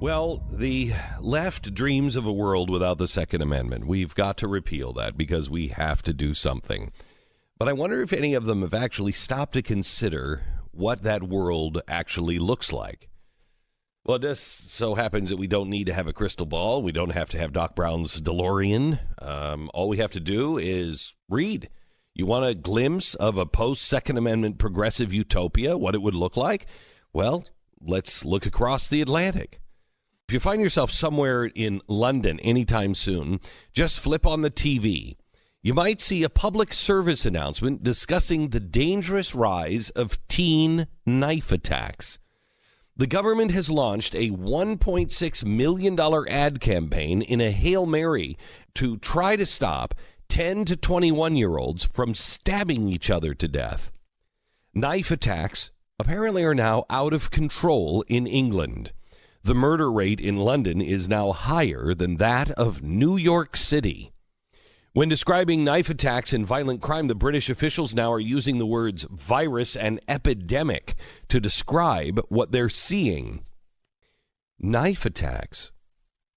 Well, the left dreams of a world without the Second Amendment. We've got to repeal that because we have to do something. But I wonder if any of them have actually stopped to consider what that world actually looks like. Well, it just so happens that we don't need to have a crystal ball. We don't have to have Doc Brown's DeLorean. All we have to do is read. You want a glimpse of a post-Second Amendment progressive utopia, what it would look like? Well, let's look across the Atlantic. If you find yourself somewhere in London anytime soon, just flip on the TV. You might see a public service announcement discussing the dangerous rise of teen knife attacks. The government has launched a $1.6 million ad campaign in a Hail Mary to try to stop 10 to 21-year-olds from stabbing each other to death. Knife attacks apparently are now out of control in England. The murder rate in London is now higher than that of New York City. When describing knife attacks and violent crime, the British officials now are using the words virus and epidemic to describe what they're seeing. Knife attacks.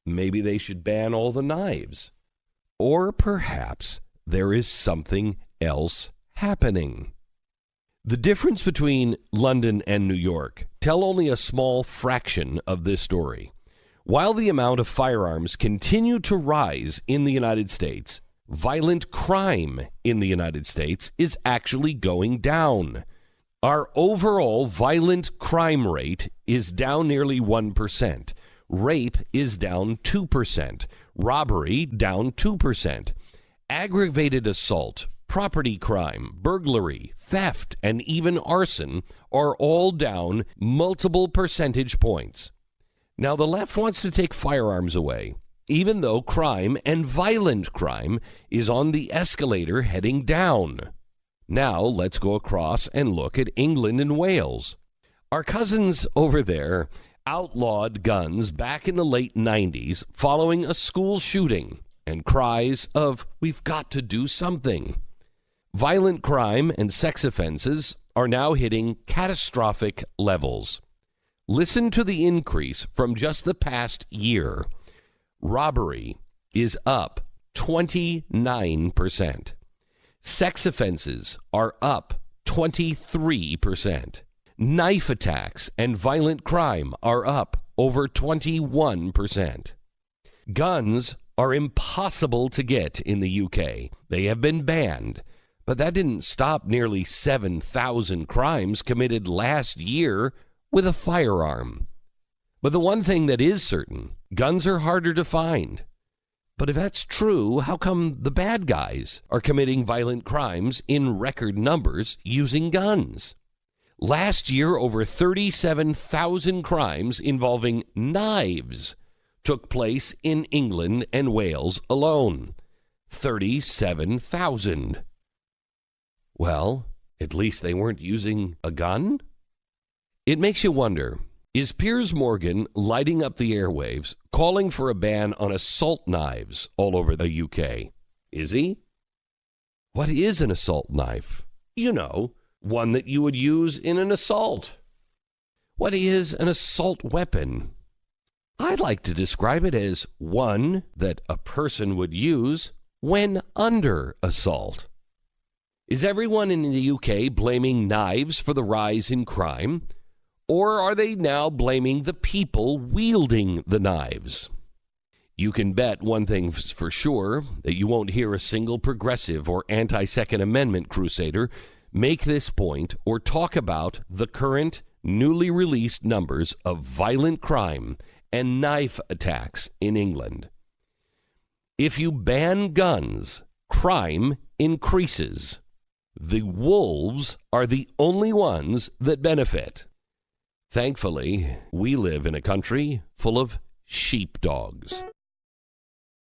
Maybe they should ban all the knives. Or perhaps there is something else happening. The difference between London and New York tell only a small fraction of this story. While the amount of firearms continue to rise in the United States, violent crime in the United States is actually going down. Our overall violent crime rate is down nearly 1%. Rape is down 2%. Robbery down 2%. Aggravated assault, property crime, burglary, theft, and even arson are all down multiple percentage points. Now, the left wants to take firearms away, even though crime and violent crime is on the escalator heading down. Now, let's go across and look at England and Wales. Our cousins over there outlawed guns back in the late 90s following a school shooting and cries of, "We've got to do something." Violent crime and sex offenses are now hitting catastrophic levels. Listen to the increase from just the past year. Robbery is up 29%. Sex offenses are up 23%. Knife attacks and violent crime are up over 21%. Guns are impossible to get in the UK. They have been banned. But that didn't stop nearly 7,000 crimes committed last year with a firearm. But the one thing that is certain, guns are harder to find. But if that's true, how come the bad guys are committing violent crimes in record numbers using guns? Last year, over 37,000 crimes involving knives took place in England and Wales alone. 37,000. Well, at least they weren't using a gun? It makes you wonder, is Piers Morgan lighting up the airwaves, calling for a ban on assault knives all over the UK? Is he? What is an assault knife? You know, one that you would use in an assault. What is an assault weapon? I'd like to describe it as one that a person would use when under assault. Is everyone in the UK blaming knives for the rise in crime? Or are they now blaming the people wielding the knives? You can bet one thing for sure, that you won't hear a single progressive or anti-Second Amendment crusader make this point or talk about the current newly released numbers of violent crime and knife attacks in England. If you ban guns, crime increases. The wolves are the only ones that benefit. Thankfully, we live in a country full of sheepdogs.